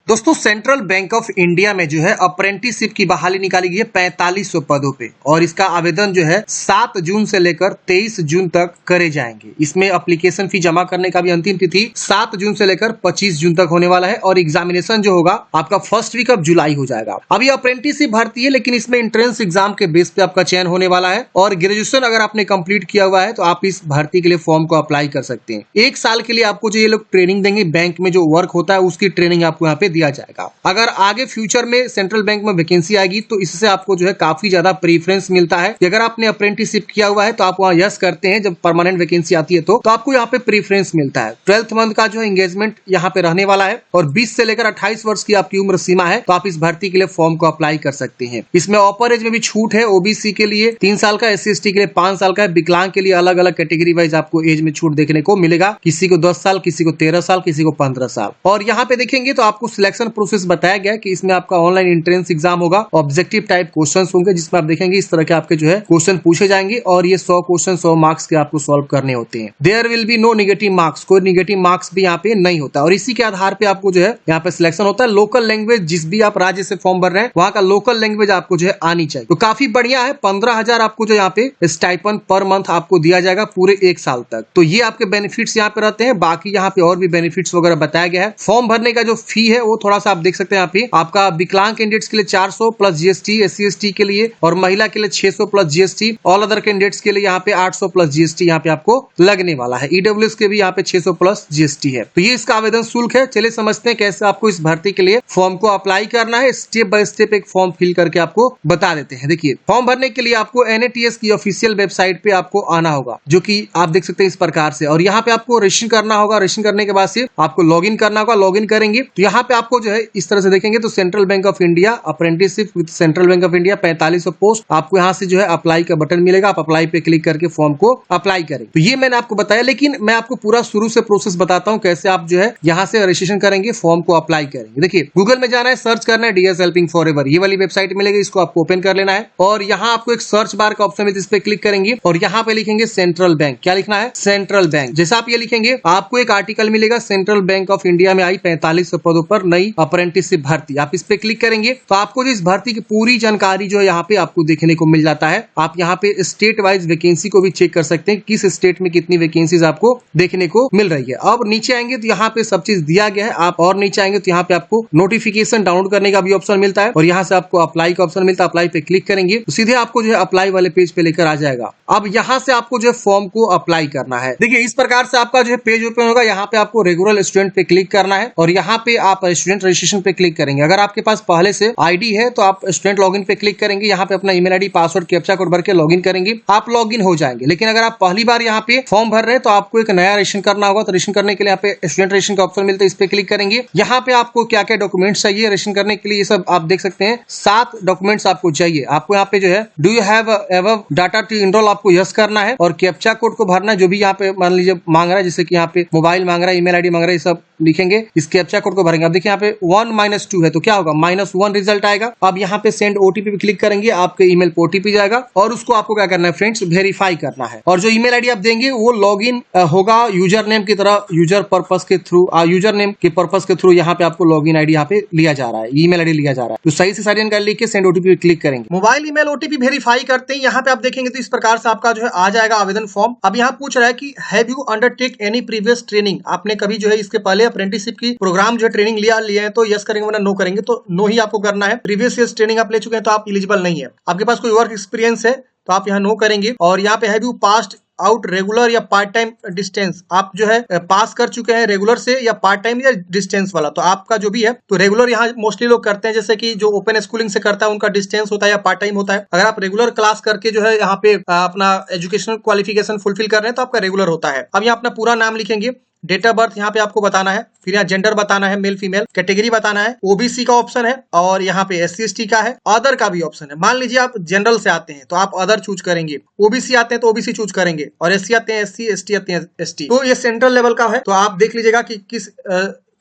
दोस्तों central bank of India में जो है अप्रेंटिसशिप की बहाली निकाली गई है 4500 पदों पे और इसका आवेदन जो है 7 जून से लेकर 23 जून तक करे जाएंगे। इसमें एप्लीकेशन फी जमा करने का भी अंतिम तिथि 7 जून से लेकर 25 जून तक होने वाला है और एग्जामिनेशन जो होगा आपका फर्स्ट वीक ऑफ जुलाई हो जाएगा। अभी अप्रेंटिसशिप भर्ती है लेकिन इसमें एंट्रेंस एग्जाम के बेस पे आपका चयन होने वाला है और ग्रेजुएशन अगर आपने कंप्लीट किया हुआ है तो आप इस भर्ती के लिए फॉर्म को अप्लाई कर सकते हैं। 1 साल के लिए आपको जो ये लोग ट्रेनिंग देंगे, बैंक में जो वर्क होता है उसकी ट्रेनिंग आपको यहाँ पे दिया जाएगा। अगर आगे फ्यूचर में सेंट्रल बैंक में वैकेंसी आएगी तो इससे आपको जो है काफी ज्यादा प्रेफरेंस मिलता है कि अगर आपने अप्रेंटिसशिप किया हुआ है तो आप वहां यस करते हैं, जब परमानेंट वैकेंसी आती है तो आपको यहाँ पे प्रेफरेंस मिलता है। 12th मंथ का जो है एंगेजमेंट यहाँ पे रहने वाला है और 20 से लेकर 28 वर्ष की आपकी उम्र सीमा है, तो आप इस भर्ती के लिए फॉर्म को अप्लाई कर सकते हैं। इसमें अपर एज में भी छूट है, ओबीसी के लिए 3 साल का, SC/ST के लिए 5 साल का है, विकलांग के लिए अलग अलग कैटेगरी वाइज आपको एज में छूट देखने को मिलेगा। किसी को 10 साल, किसी को 13 साल, किसी को 15 साल। और यहाँ पे देखेंगे तो आपको सिलेक्शन प्रोसेस बताया गया है कि इसमें आपका ऑनलाइन एंट्रेंस एग्जाम होगा, ऑब्जेक्टिव टाइप क्वेश्चंस होंगे जिसमें आप देखेंगे इस तरह के आपके जो है क्वेश्चन पूछे जाएंगे और ये 100 क्वेश्चन 100 मार्क्स के आपको सॉल्व करने होते हैं। There will be no negative marks, कोई नेगेटिव मार्क्स भी यहाँ पे नहीं होता और इसी के आधार पे आपको जो है यहाँ पे सिलेक्शन होता है। लोकल लैंग्वेज, जिस भी आप राज्य से फॉर्म भर रहे हैं वहां का लोकल लैंग्वेज आपको जो है आनी चाहिए। तो काफी बढ़िया है। 15,000 आपको जो यहाँ पे स्टाइपेंड पर मंथ आपको दिया जाएगा पूरे 1 साल तक। तो ये आपके बेनिफिट्स यहाँ पे रहते हैं। बाकी यहाँ पे और भी बेनिफिट्स वगैरह बताया गया है। फॉर्म भरने का जो फी है वो थोड़ा सा आप देख सकते हैं। यहाँ पे आपका विकलांग कैंडिडेट्स के लिए 400 प्लस जीएसटी, SC/ST के लिए और महिला के लिए 600 plus GST, all other candidates के लिए यहाँ पे 800 प्लस जीएसटी यहाँ पे आपको लगने वाला है। ईडब्ल्यूएस के भी यहाँ पे 600 प्लस जीएसटी है। तो ये इसका आवेदन शुल्क है। चलिए समझते हैं कैसे आपको इस भर्ती के लिए फॉर्म को अप्लाई करना है। स्टेप बाय स्टेप एक फॉर्म फिल करके आपको बता देते हैं। देखिए, फॉर्म भरने के लिए आपको NATS की ऑफिशियल वेबसाइट पे आपको आना होगा, जो कि आप देख सकते हैं इस प्रकार से, और यहाँ पे आपको रजिस्ट्रेशन करना होगा। रजिस्ट्रेशन करने के बाद से आपको लॉगिन करना होगा। लॉगिन करेंगे तो यहाँ पे आपको जो है इस तरह से देखेंगे तो central bank of India apprenticeship with central bank of India 4500 post, आपको यहाँ से जो है अप्लाई का बटन मिलेगा। आप अप्लाई पे क्लिक करके फॉर्म को अप्लाई करें। तो ये मैंने आपको बताया, लेकिन मैं आपको पूरा शुरू से प्रोसेस बताता हूँ कैसे आप जो है यहाँ से रजिस्ट्रेशन करेंगे, फॉर्म को अप्लाई करेंगे। देखिए, गूगल में जाना है, सर्च करना है DS हेल्पिंग फॉरएवर, ये वाली वेबसाइट मिलेगी। इसको आपको ओपन कर लेना है और यहाँ आपको एक सर्च बार का ऑप्शन है, इस पे क्लिक करेंगे और यहाँ पे लिखेंगे सेंट्रल बैंक। क्या लिखना है? Central bank. जैसा आप ये लिखेंगे आपको एक आर्टिकल मिलेगा, सेंट्रल बैंक ऑफ इंडिया में आई 4500 पदों पर नई अप्रेंटिसशिप भर्ती। आप इस पे क्लिक करेंगे तो आपको जो इस भर्ती की पूरी जानकारी जो है यहाँ पे आपको देखने को मिल जाता है। आप यहाँ पे स्टेट वाइज वैकेंसी को भी चेक कर सकते हैं, किस स्टेट में कितनी वैकेंसीज आपको देखने को मिल रही है। अब नीचे आएंगे तो यहाँ पे सब चीज दिया गया है। आप और नीचे आएंगे तो यहाँ पे आपको नोटिफिकेशन डाउनलोड करने का भी ऑप्शन मिलता है और यहाँ से आपको अप्लाई का ऑप्शन मिलता है। अप्लाई पे क्लिक करेंगे तो सीधे आपको जो है अप्लाई वाले पेज पे लेकर आ जाएगा। अब यहाँ से आपको जो है फॉर्म को अप्लाई करना है। देखिए, इस प्रकार से आपका जो है पेज ओपन होगा। यहाँ पे आपको रेगुलर स्टूडेंट पे क्लिक करना है और यहाँ पे आप स्टूडेंट रजिस्ट्रेशन पे क्लिक करेंगे। अगर आपके पास पहले से आईडी है तो आप स्टूडेंट लॉगिन पे क्लिक करेंगे। यहाँ पे अपना email ID, password, captcha code भर के लॉगिन करेंगे, आप लॉगिन हो जाएंगे। लेकिन अगर आप पहली बार यहाँ पे फॉर्म भर रहे हैं तो आपको एक नया रजिस्ट्रेशन करना होगा। तो रजिस्ट्रेशन करने के लिए यहाँ पे स्टूडेंट रजिस्ट्रेशन का ऑप्शन मिलता है, इस पे क्लिक करेंगे। यहाँ पे आपको क्या क्या डॉक्यूमेंट्स चाहिए रजिस्ट्रेशन करने के लिए, ये सब आप देख सकते हैं। 7 डॉक्यूमेंट्स आपको चाहिए। आपको यहाँ पे जो है do you have above data to enrol, आपको यस करना है और कैप्चा कोड को भरना है। जो भी यहाँ पे मान लीजिए मांग रहा है, जैसे कि यहाँ पे मोबाइल मांग रहा है, ईमेल आईडी मांग रहा है, ये सब लिखेंगे। इस कैप्चा कोड को भरेंगे। अब देखिए यहाँ पे 1-2 है तो क्या होगा, -1 रिजल्ट आएगा। अब यहाँ पे सेंड OTP पे क्लिक करेंगे, आपके ईमेल पे OTP जाएगा और उसको आपको क्या करना है फ्रेंड्स, वेरीफाई करना है। और जो ईमेल आईडी आप देंगे वो लॉगिन होगा यूजर नेम की तरह, यूजर पर्पस के थ्रू, यूजर नेम के पर्पस के थ्रू यहाँ पे आपको लॉगिन आईडी यहाँ पे लिया जा रहा है, ईमेल आईडी लिया जा रहा है। तो सही से सारी जानकारी लिख के सेंड OTP पे क्लिक करेंगे। मोबाइल ईमेल OTP वेरीफाई करते हैं। यहाँ पे आप देखेंगे तो इस प्रकार से आपका जो है आ जाएगा आवेदन फॉर्म। अब यहाँ पूछ रहा है कि have you undertake any previous training, आपने कभी जो है इसके पहले अप्रेंटिसशिप की प्रोग्राम जो ट्रेनिंग लिए हैं, तो यस करेंगे वरना नो करेंगे। तो नो ही आपको करना है। प्रीवियस ईयर ट्रेनिंग आप ले चुके हैं तो आप एलिजिबल नहीं है। आपके पास कोई वर्क एक्सपीरियंस है तो आप यहाँ नो करेंगे। और यहाँ पे have you passed out regular या पार्ट टाइम डिस्टेंस, आप जो है पास कर चुके हैं रेगुलर से या पार्ट टाइम या डिस्टेंस वाला, तो आपका जो भी है तो रेगुलर यहाँ मोस्टली लोग करते हैं, जैसे कि जो ओपन स्कूलिंग से करता है उनका डिस्टेंस होता है या पार्ट टाइम होता है। अगर आप रेगुलर क्लास करके जो है यहाँ पे अपना एजुकेशनल क्वालिफिकेशन फुलफिल कर रहे हैं तो आपका रेगुलर होता है। अब यहाँ अपना पूरा नाम लिखेंगे, डेट ऑफ बर्थ यहाँ पे आपको बताना है, फिर यहाँ जेंडर बताना है, मेल फीमेल, कैटेगरी बताना है, ओबीसी का ऑप्शन है और यहाँ पे SC/ST का है, अदर का भी ऑप्शन है। मान लीजिए आप जनरल से आते हैं तो आप अदर चूज करेंगे, ओबीसी आते हैं तो ओबीसी चूज करेंगे और SC आते हैं SC, ST आते हैं ST। तो ये सेंट्रल लेवल का है, तो आप देख लीजिएगा कि किस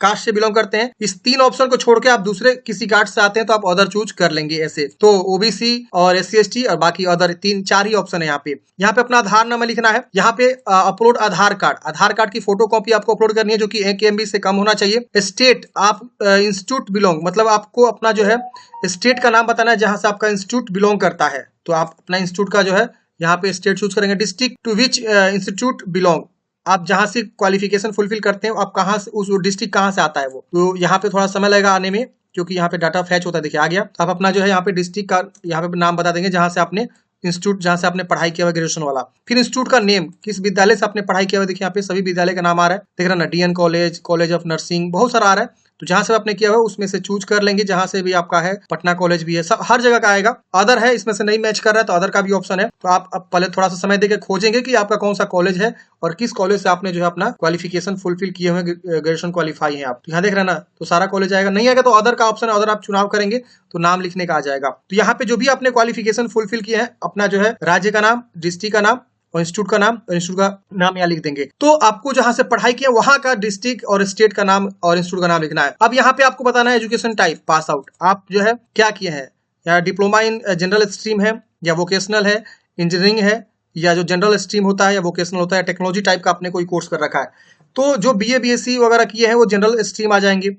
कास्ट से बिलोंग करते हैं। इस 3 ऑप्शन को छोड़ के आप दूसरे किसी कास्ट से आते हैं तो आप अदर चूज कर लेंगे ऐसे। तो ओबीसी और SC/ST और बाकी अदर 3-4 ही ऑप्शन है यहाँ पे। यहाँ पे अपना आधार नंबर लिखना है। यहाँ पे अपलोड आधार कार्ड की फोटो कॉपी आपको अपलोड करनी है जो कि 1 MB से कम होना चाहिए। स्टेट आप इंस्टीट्यूट बिलोंग, मतलब आपको अपना जो है स्टेट का नाम बताना है जहां से आपका इंस्टीट्यूट बिलोंग करता है। तो आप अपना इंस्टीट्यूट का जो है यहाँ पे स्टेट चूज करेंगे। District to which institute belong, आप जहां से क्वालिफिकेशन फुलफिल करते हैं आप कहाँ से, उस डिस्ट्रिक्ट कहाँ से आता है वो। तो यहाँ पे थोड़ा समय लगेगा आने में क्योंकि यहाँ पे डाटा फैच होता है। देखिए आ गया। आप अपना जो है यहाँ पे डिस्ट्रिक्ट का यहाँ पे नाम बता देंगे जहां से आपने इंस्टीट्यूट, जहां से आपने पढ़ाई किया हुआ ग्रेजुएशन वाला। फिर इंस्टीट्यूट का नेम, किस विद्यालय से आपने पढ़ाई किया हुआ। देखिए यहाँ पे सभी विद्यालय का नाम आ रहा है, देख रहे ना, DN college, college of nursing, बहुत सारा आ रहा है। तो जहां से आपने किया हुआ उसमें से चूज कर लेंगे। जहां से भी आपका है, पटना कॉलेज भी है, सब हर जगह का आएगा। अदर है, इसमें से नहीं मैच कर रहा है तो अदर का भी ऑप्शन है। तो आप अब पहले थोड़ा सा समय देके खोजेंगे कि आपका कौन सा कॉलेज है और किस कॉलेज से आपने जो है अपना क्वालिफिकेशन फुलफिल किए हुए, ग्रेजुएशन क्वालिफाई है आप। तो यहाँ देख रहे हैं ना, तो सारा कॉलेज आएगा। नहीं आएगा तो अदर का ऑप्शन, अदर आप चुनाव करेंगे तो नाम लिखने का आ जाएगा। तो यहाँ पे जो भी आपने क्वालिफिकेशन फुलफिल किए हैं, अपना जो है राज्य का नाम, डिस्ट्रिक्ट का नाम और इंस्टीट्यूट का नाम, और इंस्टीट्यूट का नाम यहाँ लिख देंगे। तो आपको जहां से पढ़ाई किया वहां का डिस्ट्रिक्ट और स्टेट का नाम और इंस्टीट्यूट का नाम लिखना है। अब यहाँ पे आपको बताना है एजुकेशन टाइप, पास आउट आप जो है क्या किए हैं, या डिप्लोमा इन जनरल स्ट्रीम है, या वोकेशनल है, इंजीनियरिंग है, या जो जनरल स्ट्रीम होता है या वोकेशनल होता है, टेक्नोलॉजी टाइप का आपने कोई कोर्स कर रखा है। तो जो BA BSc वगैरह किए हैं वो जनरल स्ट्रीम आ जाएंगे।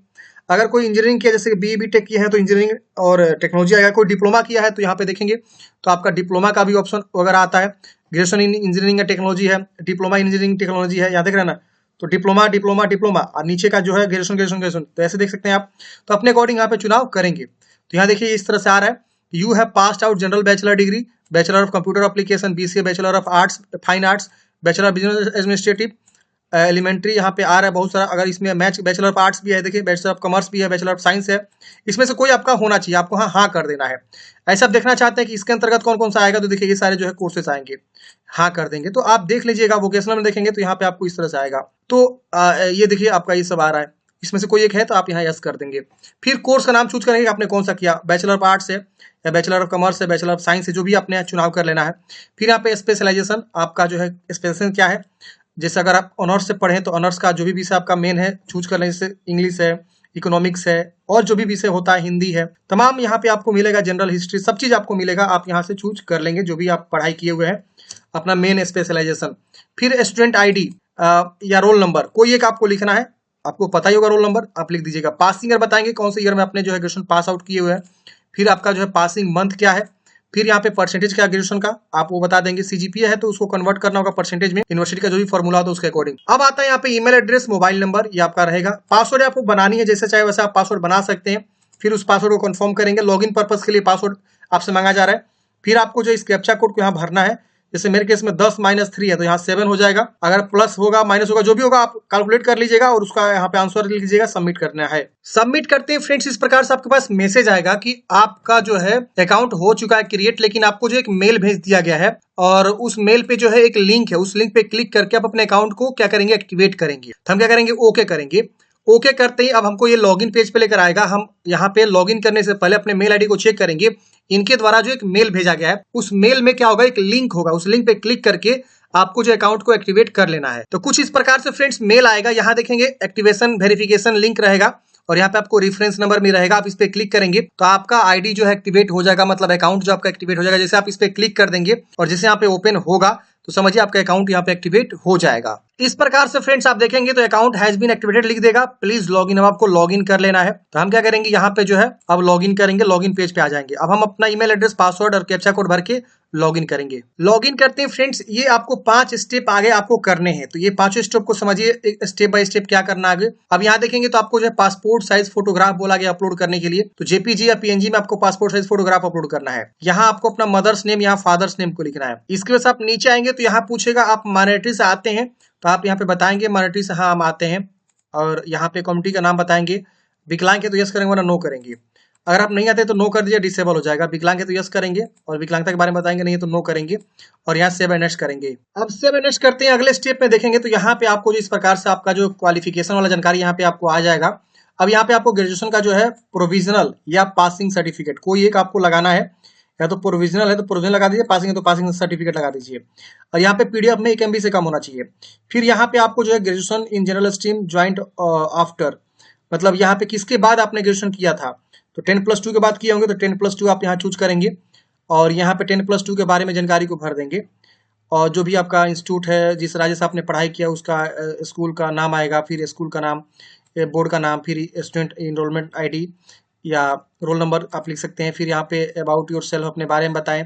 अगर कोई इंजीनियरिंग किया, जैसे BE BTech किया है तो इंजीनियरिंग और टेक्नोलॉजी आएगा। कोई डिप्लोमा किया है तो यहाँ पे देखेंगे तो आपका डिप्लोमा का भी ऑप्शन वगैरह आता है। ग्रेजुएशन इन इंजीनियरिंग या टेक्नोलॉजी है, डिप्लोमा इंजीनियरिंग टेक्नोलॉजी है, यहाँ देख रहे हैं ना। तो डिप्लोमा डिप्लोमा डिप्लोमा और नीचे का जो है ग्रेजुएशन ग्रेजुएशन ग्रेजुएशन, तो ऐसे देख सकते हैं आप। तो अपने अकॉर्डिंग यहाँ पे चुनाव करेंगे। तो यहाँ देखिए इस तरह से आ रहा है, you have passed out general bachelor degree, bachelor of computer application BCA, bachelor of arts fine arts, bachelor of business administrative, elementary यहाँ पे आ रहा है बहुत सारा। अगर इसमें मैच बैचलर ऑफ आर्ट्स भी है, देखिए बैचलर ऑफ कॉमर्स भी है, बैचलर ऑफ साइंस है, इसमें से कोई आपका होना चाहिए, आपको हाँ हाँ कर देना है। ऐसा आप देखना चाहते हैं कि इसके अंतर्गत कौन कौन सा आएगा, तो देखिए ये सारे जो है कोर्सेस आएंगे, हाँ कर देंगे। तो आप देख लीजिएगा, वोकेशनल में देखेंगे तो यहाँ पे आपको इस तरह से आएगा। तो ये देखिए आपका ये सब आ रहा है, इसमें से कोई एक है तो आप यहाँ यस कर देंगे। फिर कोर्स का नाम चूज करेंगे आपने कौन सा किया, बैचलर ऑफ आर्ट्स है या बैचलर ऑफ कॉमर्स है, बैचलर ऑफ साइंस है, जो भी आपने चुनाव कर लेना है। फिर यहाँ पे स्पेशलाइजेशन आपका जो है स्पेशलाइजेशन क्या है, जैसे अगर आप ऑनर्स से पढ़ें तो ऑनर्स का जो भी विषय आपका मेन है चूज कर लें, जैसे इंग्लिश है, इकोनॉमिक्स है, और जो भी विषय होता है, हिंदी है, तमाम यहाँ पे आपको मिलेगा, जनरल हिस्ट्री, सब चीज आपको मिलेगा। आप यहाँ से चूज कर लेंगे जो भी आप पढ़ाई किए हुए हैं, अपना मेन स्पेशलाइजेशन। फिर स्टूडेंट ID या रोल नंबर कोई एक आपको लिखना है, आपको पता ही होगा रोल नंबर, आप लिख दीजिएगा। पासिंग ईयर बताएंगे कौन से ईयर में आपने जो है ग्रेजुएशन पास आउट किए हुए हैं। फिर आपका जो है पासिंग मंथ क्या है। फिर यहाँ पे परसेंटेज क्या ग्रेजुएशन का आप वो बता देंगे। CGPA है तो उसको कन्वर्ट करना होगा परसेंटेज में, यूनिवर्सिटी का जो भी फॉर्मूला होता है उसके अकॉर्डिंग। अब आता है यहाँ पे ईमेल एड्रेस, मोबाइल नंबर, ये आपका रहेगा। पासवर्ड आपको बनानी है, जैसे चाहे वैसे आप पासवर्ड बना सकते हैं। फिर उस पासवर्ड को कंफर्म करेंगे। लॉगिन पर्पज के लिए पासवर्ड आपसे मांगा जा रहा है। फिर आपको जो इस कैप्चा कोड को यहाँ भरना है, जैसे मेरे केस में 10-3 है तो यहाँ 7 हो जाएगा। अगर प्लस होगा माइनस होगा जो भी होगा आप कैलकुलेट कर लीजिएगा और उसका यहाँ पे आंसर लिख लीजिएगा, सबमिट करना है। सबमिट करते हैं फ्रेंड्स, इस प्रकार से आपके पास मैसेज आएगा कि आपका जो है अकाउंट हो चुका है क्रिएट, लेकिन आपको जो एक मेल भेज दिया गया है और उस मेल पे जो है एक लिंक है, उस लिंक पे क्लिक करके आप अपने अकाउंट को क्या करेंगे, एक्टिवेट करेंगे। तो हम क्या करेंगे, ओके करेंगे। ओके करते ही अब हमको ये लॉगिन पेज पे लेकर आएगा। हम यहाँ पे लॉगिन करने से पहले अपने मेल आईडी को चेक करेंगे। इनके द्वारा जो एक मेल भेजा गया है उस मेल में क्या होगा, एक लिंक होगा, उस लिंक पे क्लिक करके आपको जो अकाउंट को एक्टिवेट कर लेना है। तो कुछ इस प्रकार से फ्रेंड्स मेल आएगा। यहाँ देखेंगे एक्टिवेशन वेरिफिकेशन लिंक रहेगा और यहाँ पे आपको रेफरेंस नंबर भी रहेगा। आप इस पे क्लिक करेंगे तो आपका आईडी जो है एक्टिवेट हो जाएगा, मतलब अकाउंट जो आपका एक्टिवेट हो जाएगा। जैसे आप इस पे क्लिक कर देंगे और जैसे यहाँ पे ओपन होगा तो समझिए आपका अकाउंट यहाँ पे एक्टिवेट हो जाएगा। इस प्रकार से फ्रेंड्स आप देखेंगे तो अकाउंट हैज बीन एक्टिवेटेड लिख देगा, प्लीज लॉगिन। अब आपको लॉगिन कर लेना है। तो हम क्या करेंगे, यहाँ पे जो है अब लॉगिन करेंगे, लॉगिन पेज पे आ जाएंगे। अब हम अपना ईमेल एड्रेस, पासवर्ड और कैप्चा कोड भर के लॉगिन करेंगे। लॉगिन करते हैं फ्रेंड्स, ये आपको 5 स्टेप आगे आपको करने हैं। तो ये 5 स्टेप को समझिए स्टेप बाय स्टेप क्या करना आगे। अब यहाँ देखेंगे तो आपको जो है पासपोर्ट साइज फोटोग्राफ बोला गया अपलोड करने के लिए। तो JPG या PNG में आपको पासपोर्ट साइज फोटोग्राफ अपलोड करना है। यहाँ आपको अपना मदर्स नेम, यहाँ फादर्स नेम को लिखना है। इसके बाद आप नीचे आएंगे तो यहाँ पूछेगा आप माइनॉरिटी से आते हैं, तो आप यहाँ पे बताएंगे माइनॉरिटी से हाँ हम आते हैं, और यहाँ पे कम्युनिटी का नाम बताएंगे। विकलांग है तो यस करेंगे वरना नो करेंगे। अगर आप नहीं आते तो नो कर दीजिए, डिसेबल हो जाएगा। विकलांग है तो यस करेंगे और विकलांगता के बारे में बताएंगे, नहीं है तो नो करेंगे और यहाँ सेव एंड नेक्स्ट करेंगे। अब सेव एंड नेक्स्ट करते हैं। अगले स्टेप में देखेंगे तो यहाँ पे आपको जो इस प्रकार से आपका जो क्वालिफिकेशन वाला जानकारी यहाँ पे आपको आ जाएगा। अब यहाँ पे आपको ग्रेजुएशन का जो है प्रोविजनल या पासिंग सर्टिफिकेट कोई एक आपको लगाना है, या तो प्रोविजनल है तो प्रोविजनल लगा दीजिए, पासिंग है तो पासिंग सर्टिफिकेट लगा दीजिए। और यहाँ पे PDF में 1 MB से कम होना चाहिए। फिर यहाँ पे आपको जो है graduation in general stream joint after, मतलब यहाँ पे किसके बाद आपने ग्रेजुएशन किया था, तो 10+2 के बाद किए होंगे तो 10+2 आप यहाँ चूज करेंगे और यहाँ पे 10+2 के बारे में जानकारी को भर देंगे और जो भी आपका इंस्टीट्यूट है, जिस राज्य से आपने पढ़ाई किया उसका स्कूल का नाम आएगा, फिर स्कूल का नाम, बोर्ड का नाम, फिर स्टूडेंट इनरोलमेंट आईडी या रोल नंबर आप लिख सकते हैं। फिर यहाँ पे अबाउट योर सेल्फ अपने बारे में बताएं,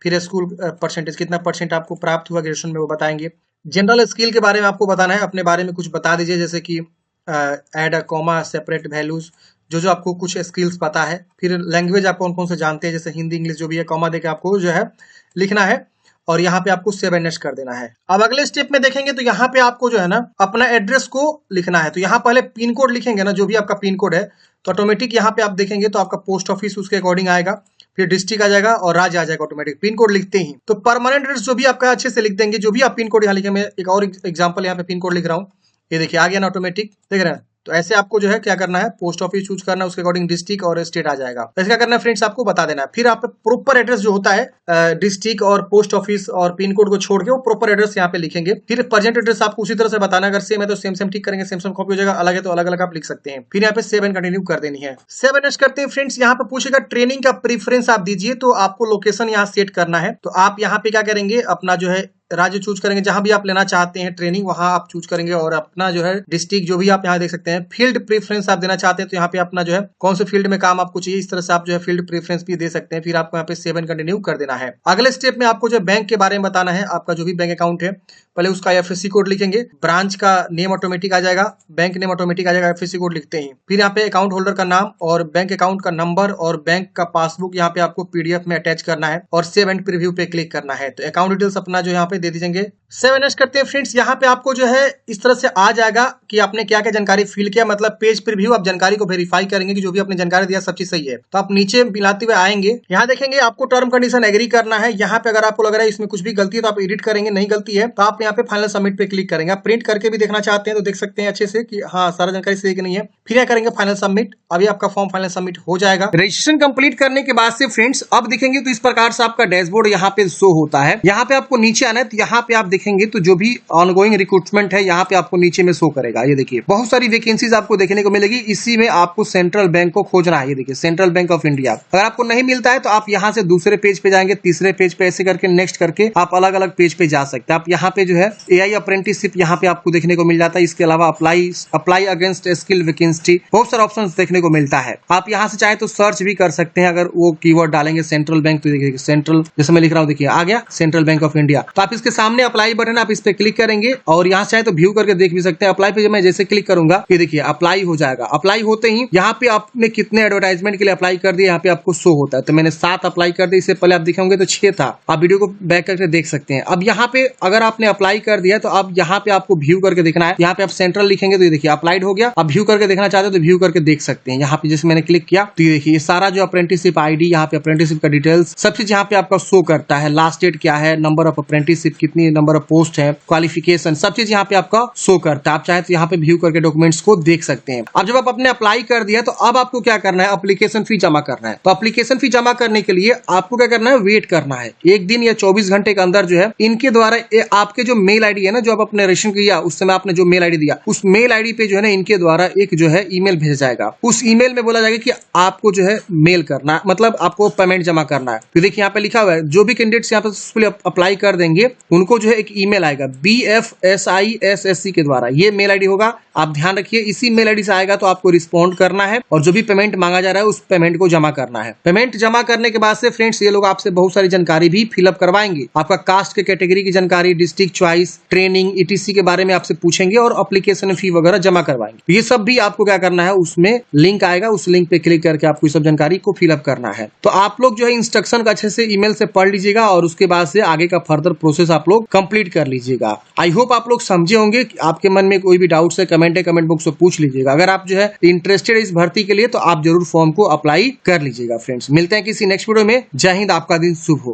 फिर स्कूल परसेंटेज कितना परसेंट आपको प्राप्त हुआ ग्रेजुएशन में वो बताएंगे। जनरल स्किल के बारे में आपको बताना है, अपने बारे में कुछ बता दीजिए, जैसे कि add a comma, separate values, जो आपको कुछ स्किल्स पता है। फिर लैंग्वेज आप कौन कौन से जानते हैं, जैसे हिंदी इंग्लिश जो भी है, कॉमा देके आपको जो है लिखना है और यहाँ पे आपको सेव एंड नेक्स्ट कर देना है। अब अगले स्टेप में देखेंगे तो यहाँ पे आपको जो है ना अपना एड्रेस को लिखना है। तो यहाँ पहले पिन कोड लिखेंगे ना, जो भी आपका पिन कोड है, तो ऑटोमेटिक यहाँ पे आप देखेंगे तो आपका पोस्ट ऑफिस उसके अकॉर्डिंग आएगा, फिर डिस्ट्रिक्ट आ जाएगा और राज्य आ जाएगा ऑटोमेटिक पिन कोड लिखते ही। तो परमानेंट एड्रेस जो भी आपका अच्छे से लिख देंगे, जो भी आप पिन कोड यहाँ लिखे। मैं एक और एग्जाम्पल यहाँ पे पिन कोड लिख रहा हूँ, ये देखिए आ गया ना ऑटोमेटिक, देख रहे हैं। तो ऐसे आपको जो है क्या करना है, पोस्ट ऑफिस चूज करना है, उसके अकॉर्डिंग डिस्ट्रिक्ट और स्टेट आ जाएगा। तो ऐसे क्या करना है फ्रेंड्स, आपको बता देना है। फिर आप प्रॉपर एड्रेस जो होता है डिस्ट्रिक्ट और पोस्ट ऑफिस और पिन कोड को छोड़ के वो प्रॉपर एड्रेस यहाँ पे लिखेंगे। फिर प्रेजेंट एड्रेस आपको उसी तरह से बताना है, अगर सेम है तो सेम सेम ठीक करेंगे, सेम सेम कॉपी हो जाएगा, अलग है तो अलग अलग आप लिख सकते हैं। फिर यहाँ पे सेव एंड कंटिन्यू कर देनी है। सेव एंड नेक्स्ट करते हैं फ्रेंड्स। यहाँ पे पूछेगा ट्रेनिंग का प्रीफरेंस आप दीजिए, तो आपको लोकेशन यहाँ सेट करना है। तो आप यहाँ पे क्या करेंगे, अपना जो है राज्य चूज करेंगे, जहां भी आप लेना चाहते हैं ट्रेनिंग वहां आप चूज करेंगे, और अपना जो है डिस्ट्रिक्ट जो भी आप यहाँ देख सकते हैं। फील्ड प्रेफरेंस आप देना चाहते हैं तो यहाँ पे अपना जो है कौन से फील्ड में काम आपको चाहिए, इस तरह से आप जो है फील्ड प्रेफरेंस भी दे सकते हैं। फिर आपको यहाँ पे सेव एंड कंटिन्यू कर देना है। अगले स्टेप में आपको जो बैंक के बारे में बताना है, आपका जो भी बैंक अकाउंट है पहले उसका IFSC कोड लिखेंगे, ब्रांच का नेम ऑटोमेटिक आ जाएगा, बैंक नेम ऑटोमेटिक आ जाएगा IFSC कोड लिखते ही। फिर यहाँ पे अकाउंट होल्डर का नाम और बैंक अकाउंट का नंबर और बैंक का पासबुक यहाँ पे आपको PDF में अटैच करना है और सेव एंड प्रीव्यू पे क्लिक करना है। तो अकाउंट डिटेल्स अपना जो यहाँ पे दे दीजिएंगे। सेव एंड नेक्स्ट करते हैं फ्रेंड्स। यहाँ पे आपको जो है इस तरह से आ जाएगा कि आपने क्या क्या जानकारी फिल किया, मतलब पेज प्रीव्यू। आप जानकारी को वेरीफाई करेंगे कि जो भी आपने जानकारी दिया सब चीज सही है। तो आप नीचे मिलाते हुए आएंगे, यहाँ देखेंगे आपको टर्म कंडीशन एग्री करना है। यहाँ पे अगर आपको लग रहा है इसमें कुछ भी गलती है तो आप एडिट करेंगे, नहीं गलती है तो आप यहाँ पे फाइनल सबमिट पे क्लिक करेंगे। आप प्रिंट करके भी देखना चाहते हैं तो देख सकते हैं अच्छे से कि हाँ सारा जानकारी सही कि नहीं है। फिर क्या करेंगे, फाइनल सबमिट। अभी आपका फॉर्म फाइनल सबमिट हो जाएगा। रजिस्ट्रेशन कंप्लीट करने के बाद से फ्रेंड्स अब दिखेंगे तो इस प्रकार से आपका डैशबोर्ड यहाँ पे शो होता है। यहाँ पे आपको नीचे आना है, तो यहाँ पे आप देखेंगे तो जो भी ऑनगोइंग रिक्रूटमेंट है यहाँ पे आपको नीचे में शो करेगा। ये देखिए बहुत सारी वैकेंसीज आपको देखने को मिलेगी। इसी में आपको सेंट्रल बैंक को खोजना है। ये देखिए सेंट्रल बैंक ऑफ इंडिया। अगर आपको नहीं मिलता है तो आप यहाँ से दूसरे पेज पे जाएंगे, तीसरे पेज पे, ऐसे करके नेक्स्ट करके आप अलग अलग पेज पे जा सकते हैं। आप यहाँ पे जो है AI अप्रेंटिसशिप यहाँ पे आपको देखने को मिल जाता है। इसके अलावा अप्लाई अगेंस्ट स्किल वैकेंसी, बहुत सारे ऑप्शन देखने को मिलता है। आप यहाँ से चाहे तो सर्च भी कर सकते हैं। अगर वो कीवर्ड डालेंगे सेंट्रल बैंक तो देखिए सेंट्रल, जैसे मैं लिख रहा हूँ देखिए आ गया सेंट्रल बैंक ऑफ इंडिया। तो आप इसके सामने अप्लाई बटन, आप इस पे क्लिक करेंगे और यहाँ चाहे तो व्यू करके देख भी सकते हैं। अप्लाई पे मैं जैसे क्लिक करूंगा ये देखिए अप्लाई हो जाएगा। अप्लाई होते ही यहाँ पे आपने कितने एडवर्टाइजमेंट के लिए अप्लाई कर दिया यहाँ पे आपको शो होता है। तो मैंने 7 अप्लाई कर दिया, इससे पहले आप दिखाओगे तो 6 था। आप वीडियो को बैक करके देख सकते हैं। अब यहाँ पे अगर आपने अप्लाई कर दिया तो अब यहाँ पे आपको व्यू करके देखना है। यहाँ पे आप सेंट्रल लिखेंगे तो ये देखिए अप्लाइड हो गया। अब व्यू करके देखना चाहते हो तो व्यू करके देख सकते हैं। यहाँ पे जैसे मैंने क्लिक किया तो ये देखिए ये सारा जो अप्रेंटिसशिप ID, यहाँ पे अप्रेंटिसशिप का डिटेल्स सब चीज यहाँ पे आपका शो करता है। लास्ट डेट क्या है, नंबर ऑफ अप्रेंटिसशिप कितनी, नंबर ऑफ पोस्ट है, क्वालिफिकेशन, सब चीज यहाँ पे आपका शो करता है। आप चाहे तो यहाँ पे व्यू करके डॉक्यूमेंट्स को देख सकते हैं। अब जब आप अपने अप्लाई कर दिया तो अब आपको क्या करना है, एप्लीकेशन फी जमा करना है। तो एप्लीकेशन फी जमा करने के लिए आपको क्या करना है, वेट करना है। 1 दिन या 24 घंटे के अंदर जो है इनके द्वारा आपके जो मेल ID है ना, जो आप अपने रजिस्ट्रेशन किया उस समय आपने जो मेल ID दिया, उस मेल ID पे जो है ना इनके द्वारा एक जो है ईमेल भेजा जाएगा। उस ईमेल में बोला जाएगा कि आपको जो है मेल करना, मतलब आपको पेमेंट जमा करना है। तो देखिए यहाँ पे लिखा हुआ है जो भी कैंडिडेट्स यहाँ पे अप्लाई कर देंगे उनको जो है एक ईमेल आएगा BFSISSC के द्वारा। ये मेल ID होगा, आप ध्यान रखिए। इसी मेल ID से आएगा तो आपको रिस्पॉन्ड करना है और जो भी पेमेंट मांगा जा रहा है उस पेमेंट को जमा करना है। पेमेंट जमा करने के बाद से फ्रेंड्स ये लोग आपसे बहुत सारी जानकारी भी फिलअप करवाएंगे। आपका कास्ट के कैटेगरी की जानकारी, डिस्ट्रिक्ट चॉइस, ट्रेनिंग, ETC के बारे में आपसे पूछेंगे और एप्लीकेशन फी वगैरह जमा करवाएंगे। ये सब भी आपको क्या करना है, उसमें लिंक आएगा, उस लिंक पे क्लिक करके आपको ये सब जानकारी को फिलअप करना है। तो आप लोग जो है इंस्ट्रक्शन का अच्छे से ईमेल से पढ़ लीजिएगा और उसके बाद से आगे का फर्दर प्रोसेस आप लोग कंप्लीट कर लीजिएगा। आई होप आप लोग समझे होंगे। आपके मन में कोई भी डाउट्स है कमेंट बॉक्स में पूछ लीजिएगा। अगर आप जो है इंटरेस्टेड इस भर्ती के लिए तो आप जरूर फॉर्म को अप्लाई कर लीजिएगा। फ्रेंड्स मिलते हैं किसी नेक्स्ट वीडियो में। जय हिंद, आपका दिन शुभ हो।